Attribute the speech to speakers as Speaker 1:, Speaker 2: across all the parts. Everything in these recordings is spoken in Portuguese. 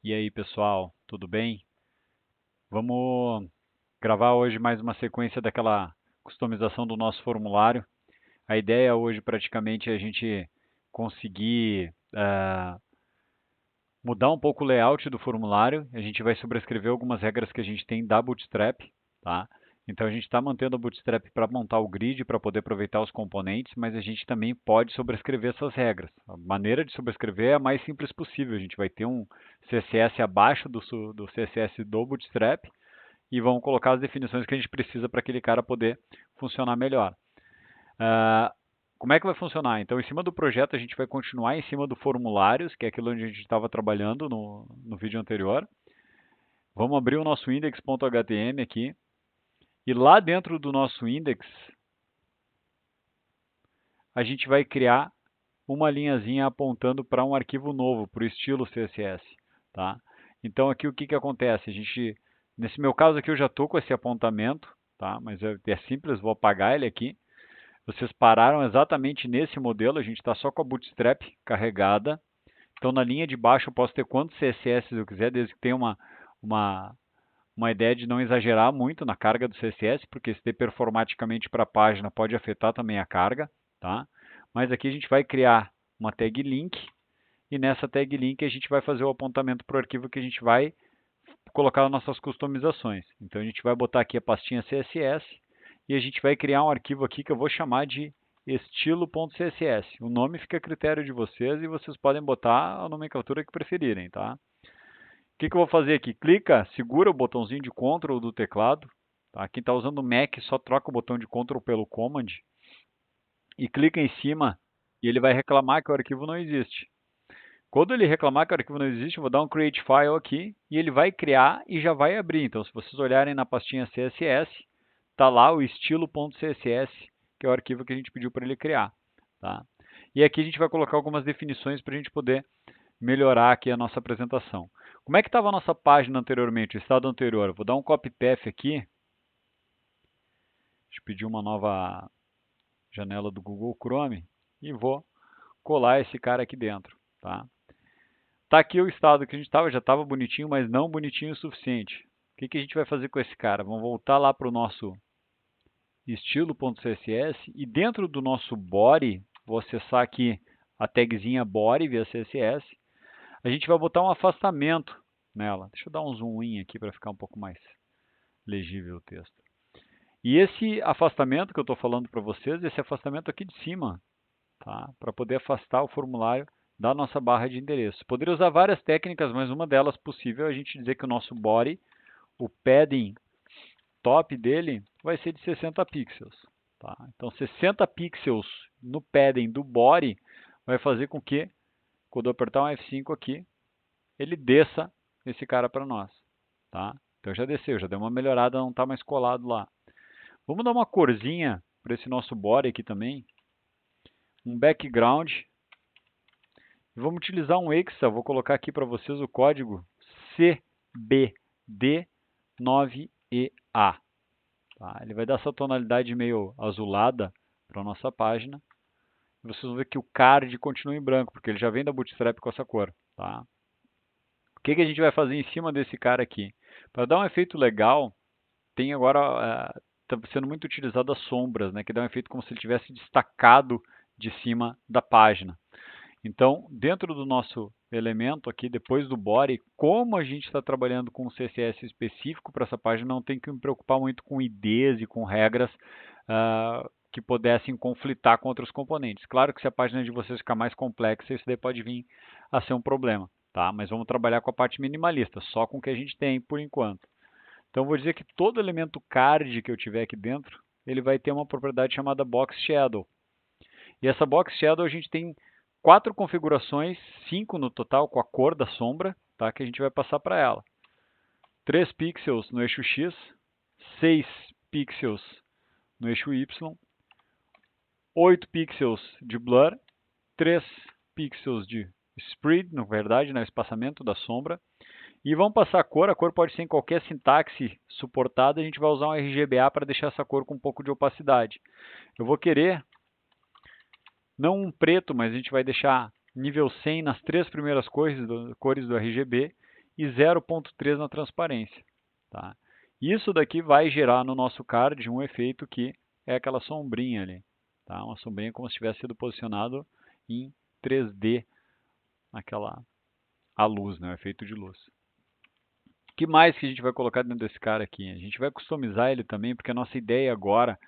Speaker 1: E aí, pessoal, tudo bem? Vamos gravar hoje mais uma sequência daquela customização do nosso formulário. A ideia hoje praticamente é a gente conseguir mudar um pouco o layout do formulário. A gente vai sobrescrever algumas regras que a gente tem da Bootstrap, tá? Então a gente está mantendo a Bootstrap para montar o grid, para poder aproveitar os componentes, mas a gente também pode sobrescrever essas regras. A maneira de sobrescrever é a mais simples possível. A gente vai ter um CSS abaixo do CSS do Bootstrap e vamos colocar as definições que a gente precisa para aquele cara poder funcionar melhor. Como é que vai funcionar? Então, em cima do projeto, a gente vai continuar em cima do formulários, que é aquilo onde a gente estava trabalhando no vídeo anterior. Vamos abrir o nosso index.html aqui. E lá dentro do nosso index, a gente vai criar uma linhazinha apontando para um arquivo novo, para o estilo CSS. Tá? Então, aqui o que acontece? Nesse meu caso aqui, eu já estou com esse apontamento, tá? Mas é simples, vou apagar ele aqui. Vocês pararam exatamente nesse modelo, a gente está só com a Bootstrap carregada. Então, na linha de baixo, eu posso ter quantos CSS eu quiser, desde que tenha uma ideia de não exagerar muito na carga do CSS, porque se der performaticamente para a página pode afetar também a carga. Tá? Mas aqui a gente vai criar uma tag link, e nessa tag link a gente vai fazer o apontamento para o arquivo que a gente vai colocar as nossas customizações. Então, a gente vai botar aqui a pastinha CSS, e a gente vai criar um arquivo aqui que eu vou chamar de estilo.css. O nome fica a critério de vocês e vocês podem botar a nomenclatura que preferirem, tá? O que eu vou fazer aqui? Clica, segura o botãozinho de Ctrl do teclado. Tá? Quem está usando o Mac só troca o botão de Ctrl pelo Command. E clica em cima e ele vai reclamar que o arquivo não existe. Quando ele reclamar que o arquivo não existe, eu vou dar um Create File aqui e ele vai criar e já vai abrir. Então, se vocês olharem na pastinha CSS, está lá o estilo.css, que é o arquivo que a gente pediu para ele criar. Tá? E aqui a gente vai colocar algumas definições para a gente poder melhorar aqui a nossa apresentação. Como é que estava a nossa página anteriormente, o estado anterior? Eu vou dar um copy path aqui. Deixa eu pedir uma nova janela do Google Chrome e vou colar esse cara aqui dentro. Tá? Tá aqui o estado que a gente estava, já estava bonitinho, mas não bonitinho o suficiente. O que a gente vai fazer com esse cara? Vamos voltar lá para o nosso estilo.css e dentro do nosso body, vou acessar aqui a tagzinha body via CSS, a gente vai botar um afastamento nela. Deixa eu dar um zoom in aqui para ficar um pouco mais legível o texto. E esse afastamento que eu estou falando para vocês, esse afastamento aqui de cima, tá? Para poder afastar o formulário da nossa barra de endereço. Poderia usar várias técnicas, mas uma delas possível é a gente dizer que o nosso body, o padding top dele, vai ser de 60 pixels. Tá? Então, 60 pixels no padding do body vai fazer com que, quando eu apertar um F5 aqui, ele desça esse cara para nós. Tá? Então, já desceu, já deu uma melhorada, não está mais colado lá. Vamos dar uma corzinha para esse nosso body aqui também. Um background. Vamos utilizar um Exa, vou colocar aqui para vocês o código CBD9EA. Tá? Ele vai dar essa tonalidade meio azulada para a nossa página. E vocês vão ver que o card continua em branco, porque ele já vem da Bootstrap com essa cor. Tá? O que a gente vai fazer em cima desse cara aqui? Para dar um efeito legal, tem agora, está sendo muito utilizado as sombras, né? Que dá um efeito como se ele tivesse destacado de cima da página. Então, dentro do nosso elemento aqui, depois do body, como a gente está trabalhando com um CSS específico para essa página, não tem que me preocupar muito com IDs e com regras que pudessem conflitar com outros componentes. Claro que se a página de vocês ficar mais complexa, isso daí pode vir a ser um problema. Tá? Mas vamos trabalhar com a parte minimalista, só com o que a gente tem por enquanto. Então, vou dizer que todo elemento card que eu tiver aqui dentro, ele vai ter uma propriedade chamada Box Shadow. E essa Box Shadow a gente tem 4 configurações, 5 no total, com a cor da sombra, tá? Que a gente vai passar para ela. 3 pixels no eixo X, 6 pixels no eixo Y, 8 pixels de blur, 3 pixels de spread, na verdade, no espaçamento da sombra. E vamos passar a cor pode ser em qualquer sintaxe suportada, a gente vai usar um RGBA para deixar essa cor com um pouco de opacidade. Eu vou querer, não um preto, mas a gente vai deixar nível 100 nas 3 primeiras cores do RGB e 0.3 na transparência. Tá? Isso daqui vai gerar no nosso card um efeito que é aquela sombrinha ali. Tá? Uma sombrinha como se tivesse sido posicionado em 3D, a luz, né? O efeito de luz. O que mais que a gente vai colocar dentro desse cara aqui? A gente vai customizar ele também, porque a nossa ideia agora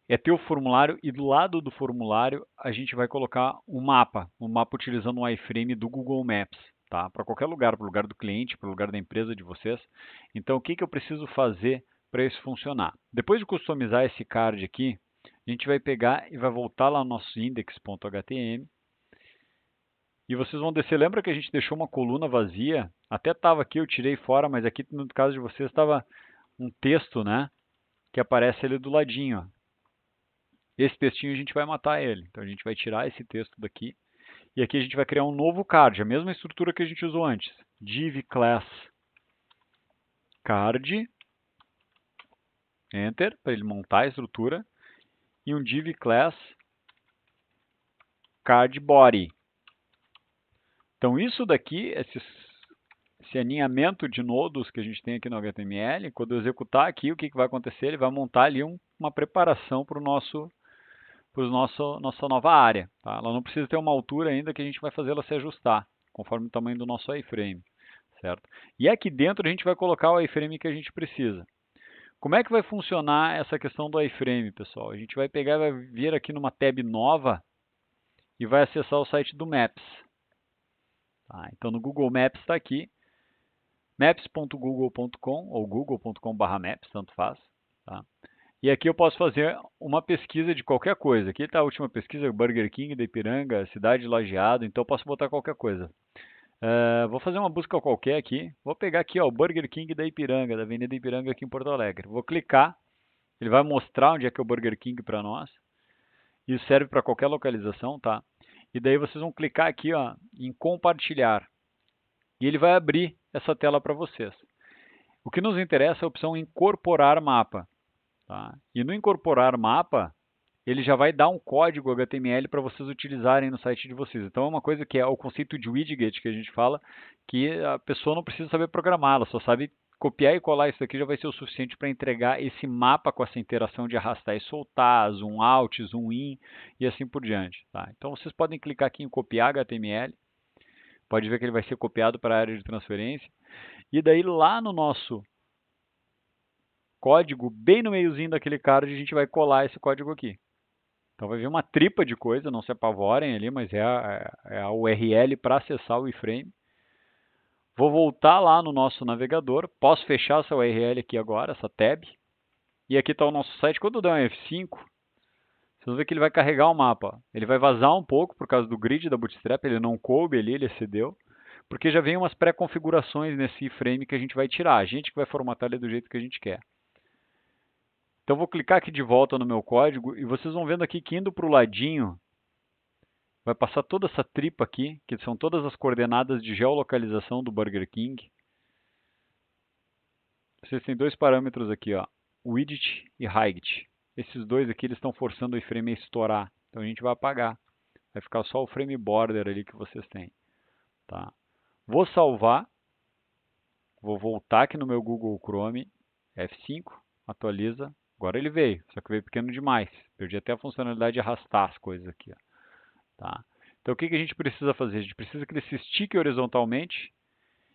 Speaker 1: é ter o formulário e do lado do formulário a gente vai colocar um mapa utilizando um iframe do Google Maps, tá? Para qualquer lugar, para o lugar do cliente, para o lugar da empresa de vocês. Então, o que eu preciso fazer para isso funcionar? Depois de customizar esse card aqui, a gente vai pegar e vai voltar lá no nosso index.html e vocês vão descer. Lembra que a gente deixou uma coluna vazia? Até estava aqui, eu tirei fora, mas aqui no caso de vocês estava um texto, né? Que aparece ali do ladinho, ó. Esse textinho a gente vai matar ele. Então a gente vai tirar esse texto daqui. E aqui a gente vai criar um novo card, a mesma estrutura que a gente usou antes. Div class card, enter, para ele montar a estrutura. E um div class card body. Então isso daqui, esse aninhamento de nodos que a gente tem aqui no HTML, quando eu executar aqui, o que vai acontecer? Ele vai montar ali uma preparação para nossa nova área. Tá? Ela não precisa ter uma altura ainda que a gente vai fazer ela se ajustar, conforme o tamanho do nosso iframe. Certo? E aqui dentro a gente vai colocar o iframe que a gente precisa. Como é que vai funcionar essa questão do iframe, pessoal? A gente vai pegar, vai vir aqui numa tab nova e vai acessar o site do Maps. Tá? Então no Google Maps está aqui, maps.google.com ou google.com/maps, tanto faz. Tá? E aqui eu posso fazer uma pesquisa de qualquer coisa. Aqui está a última pesquisa, Burger King da Ipiranga, cidade de Lajeado, então eu posso botar qualquer coisa. Vou fazer uma busca qualquer aqui. Vou pegar aqui ó, o Burger King da Ipiranga, da Avenida Ipiranga aqui em Porto Alegre. Vou clicar, ele vai mostrar onde é que é o Burger King para nós. Isso serve para qualquer localização, tá? E daí vocês vão clicar aqui ó, em compartilhar. E ele vai abrir essa tela para vocês. O que nos interessa é a opção incorporar mapa. Tá? E no incorporar mapa, ele já vai dar um código HTML para vocês utilizarem no site de vocês. Então é uma coisa que é o conceito de widget que a gente fala, que a pessoa não precisa saber programar, ela só sabe copiar e colar isso aqui, já vai ser o suficiente para entregar esse mapa com essa interação de arrastar e soltar, zoom out, zoom in e assim por diante. Tá? Então vocês podem clicar aqui em copiar HTML, pode ver que ele vai ser copiado para a área de transferência, e daí lá no nosso código, bem no meiozinho daquele card, a gente vai colar esse código aqui. Então vai vir uma tripa de coisa, não se apavorem ali, mas é a URL para acessar o iframe. Vou voltar lá no nosso navegador, posso fechar essa URL aqui agora, essa tab. E aqui está o nosso site. Quando eu der um F5, vocês vão ver que ele vai carregar o mapa. Ele vai vazar um pouco por causa do grid da Bootstrap, ele não coube ali, ele excedeu. Porque já vem umas pré-configurações nesse iframe que a gente vai tirar. A gente que vai formatar ele do jeito que a gente quer. Então vou clicar aqui de volta no meu código e vocês vão vendo aqui que indo para o ladinho, vai passar toda essa tripa aqui, que são todas as coordenadas de geolocalização do Burger King. Vocês têm dois parâmetros aqui, ó, widget e height. Esses dois aqui eles estão forçando o iframe a estourar, então a gente vai apagar. Vai ficar só o frame border ali que vocês têm. Tá? Vou salvar, vou voltar aqui no meu Google Chrome, F5, atualiza. Agora ele veio, só que veio pequeno demais. Perdi até a funcionalidade de arrastar as coisas aqui. Ó. Tá? Então o que a gente precisa fazer? A gente precisa que ele se estique horizontalmente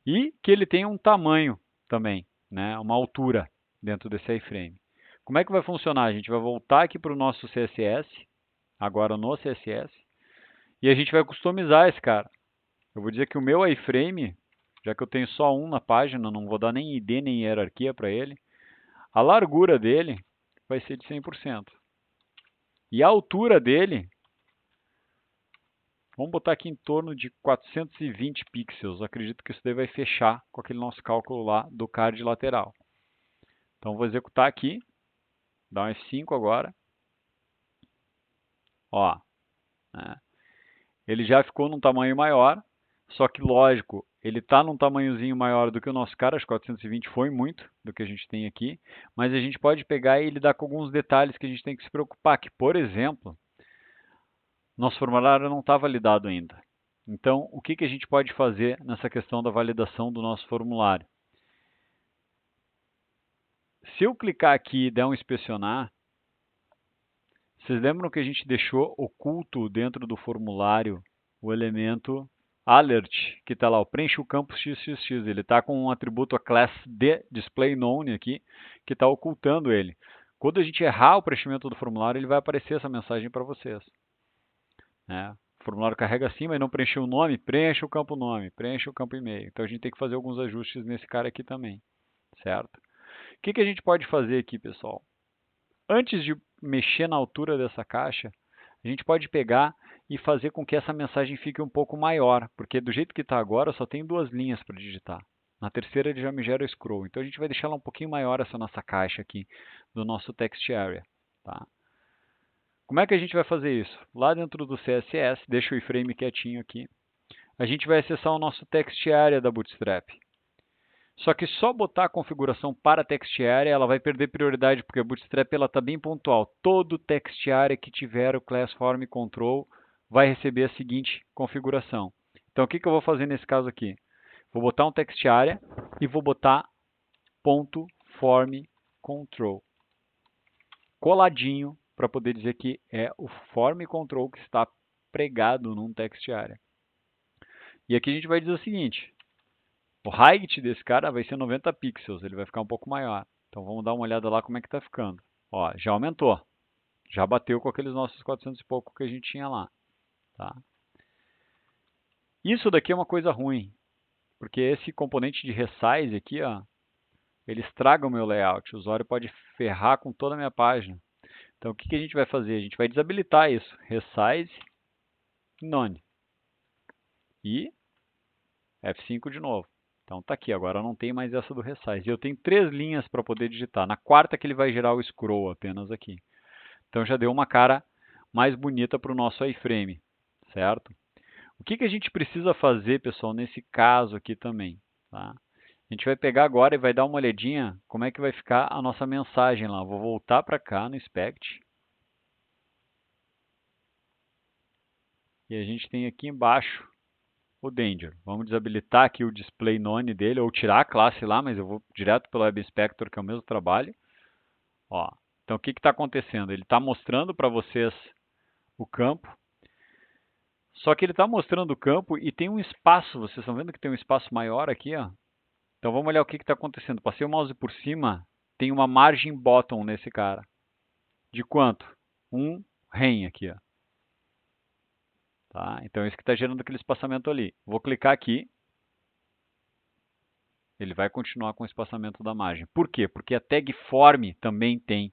Speaker 1: e que ele tenha um tamanho também, né? Uma altura dentro desse iframe. Como é que vai funcionar? A gente vai voltar aqui para o nosso CSS, agora no CSS, e a gente vai customizar esse cara. Eu vou dizer que o meu iframe, já que eu tenho só um na página, não vou dar nem ID nem hierarquia para ele, a largura dele vai ser de 100%. E a altura dele, vamos botar aqui em torno de 420 pixels. Acredito que isso daí vai fechar com aquele nosso cálculo lá do card lateral. Então vou executar aqui, dar um F5 agora. Ó, né? Ele já ficou num tamanho maior, só que lógico, ele está num tamanhozinho maior do que o nosso cara, acho que 420 foi muito do que a gente tem aqui, mas a gente pode pegar e lidar com alguns detalhes que a gente tem que se preocupar, que por exemplo, nosso formulário não está validado ainda. Então, o que a gente pode fazer nessa questão da validação do nosso formulário? Se eu clicar aqui e der um inspecionar, vocês lembram que a gente deixou oculto dentro do formulário o elemento alert, que está lá, preenche o campo XXX. Ele está com um atributo a class de display known aqui, que está ocultando ele. Quando a gente errar o preenchimento do formulário, ele vai aparecer essa mensagem para vocês. O formulário carrega assim, mas não preencheu o nome, preencha o campo nome, preencha o campo e-mail. Então a gente tem que fazer alguns ajustes nesse cara aqui também, certo? O que a gente pode fazer aqui, pessoal? Antes de mexer na altura dessa caixa, a gente pode pegar e fazer com que essa mensagem fique um pouco maior, porque do jeito que está agora, só tem 2 linhas para digitar. Na terceira ele já me gera o scroll. Então a gente vai deixar ela um pouquinho maior, essa nossa caixa aqui do nosso text area. Tá? Como é que a gente vai fazer isso? Lá dentro do CSS, deixa o iframe quietinho aqui, a gente vai acessar o nosso text area da Bootstrap. Só que só botar a configuração para text area, ela vai perder prioridade, porque a Bootstrap está bem pontual. Todo text area que tiver o class form control vai receber a seguinte configuração. Então, o que eu vou fazer nesse caso aqui? Vou botar um text area e vou botar ponto form control coladinho para poder dizer que é o form control que está pregado num text area. E aqui a gente vai dizer o seguinte: o height desse cara vai ser 90 pixels, ele vai ficar um pouco maior. Então vamos dar uma olhada lá como é que está ficando. Ó, já aumentou, já bateu com aqueles nossos 400 e pouco que a gente tinha lá. Tá? Isso daqui é uma coisa ruim, porque esse componente de resize aqui, ó, ele estraga o meu layout. O usuário pode ferrar com toda a minha página. Então o que a gente vai fazer? A gente vai desabilitar isso. Resize none. E F5 de novo. Então está aqui, agora não tem mais essa do resize. E eu tenho 3 linhas para poder digitar. Na quarta que ele vai gerar o scroll apenas aqui. Então já deu uma cara mais bonita para o nosso iframe, certo? O que a gente precisa fazer, pessoal, nesse caso aqui também? Tá? A gente vai pegar agora e vai dar uma olhadinha como é que vai ficar a nossa mensagem lá. Vou voltar para cá no Inspect. E a gente tem aqui embaixo o Danger. Vamos desabilitar aqui o display none dele, ou tirar a classe lá, mas eu vou direto pelo Web Inspector, que é o mesmo trabalho. Ó, então o que está acontecendo? Ele está mostrando para vocês o campo, só que ele está mostrando o campo e tem um espaço, vocês estão vendo que tem um espaço maior aqui, ó. Então vamos olhar o que está acontecendo. Passei o mouse por cima, tem uma margem bottom nesse cara. De quanto? Um rem aqui, ó. Tá? Então é isso que está gerando aquele espaçamento ali. Vou clicar aqui. Ele vai continuar com o espaçamento da margem. Por quê? Porque a tag form também tem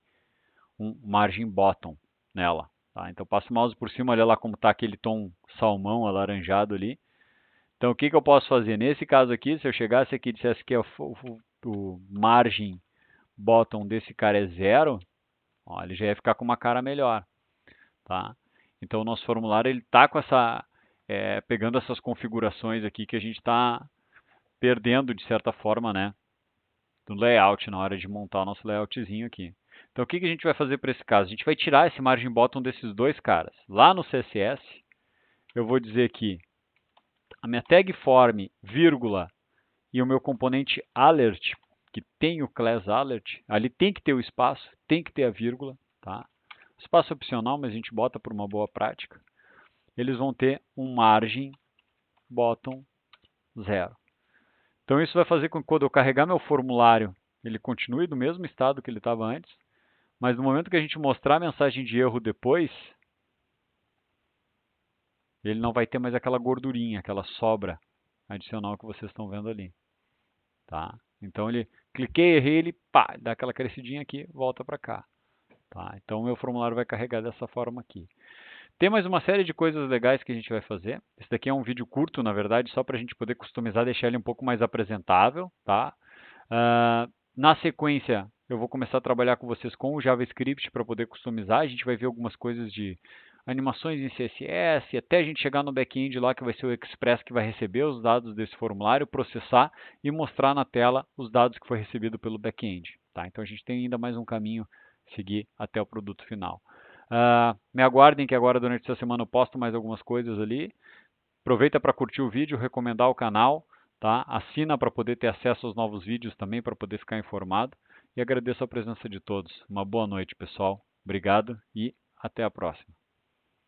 Speaker 1: um margin bottom nela. Tá? Então passo o mouse por cima, olha lá como está aquele tom salmão alaranjado ali. Então o que eu posso fazer? Nesse caso aqui, se eu chegasse aqui e dissesse que o margin bottom desse cara é 0, ó, ele já ia ficar com uma cara melhor. Tá? Então o nosso formulário está com essa, pegando essas configurações aqui que a gente está perdendo de certa forma, né, do layout na hora de montar o nosso layoutzinho aqui. Então o que a gente vai fazer para esse caso? A gente vai tirar esse margin bottom desses dois caras. Lá no CSS, eu vou dizer que a minha tag form, vírgula, e o meu componente alert, que tem o class alert, ali tem que ter o espaço, tem que ter a vírgula, tá? Espaço opcional, mas a gente bota por uma boa prática. Eles vão ter um margin bottom 0. Então isso vai fazer com que quando eu carregar meu formulário, ele continue do mesmo estado que ele estava antes, mas no momento que a gente mostrar a mensagem de erro depois, ele não vai ter mais aquela gordurinha, aquela sobra adicional que vocês estão vendo ali. Tá? Então ele, cliquei, errei, ele pá, dá aquela crescidinha aqui, volta para cá. Tá? Então o meu formulário vai carregar dessa forma aqui. Tem mais uma série de coisas legais que a gente vai fazer. Esse daqui é um vídeo curto, na verdade, só para a gente poder customizar, deixar ele um pouco mais apresentável. Tá? Na sequência, eu vou começar a trabalhar com vocês com o JavaScript para poder customizar. A gente vai ver algumas coisas de animações em CSS, até a gente chegar no back-end lá, que vai ser o Express que vai receber os dados desse formulário, processar e mostrar na tela os dados que foi recebido pelo back-end. Tá? Então a gente tem ainda mais um caminho a seguir até o produto final. Me aguardem que agora durante essa semana eu posto mais algumas coisas ali. Aproveita para curtir o vídeo, recomendar o canal, tá? Assina para poder ter acesso aos novos vídeos também, para poder ficar informado. E agradeço a presença de todos. Uma boa noite, pessoal. Obrigado e até a próxima.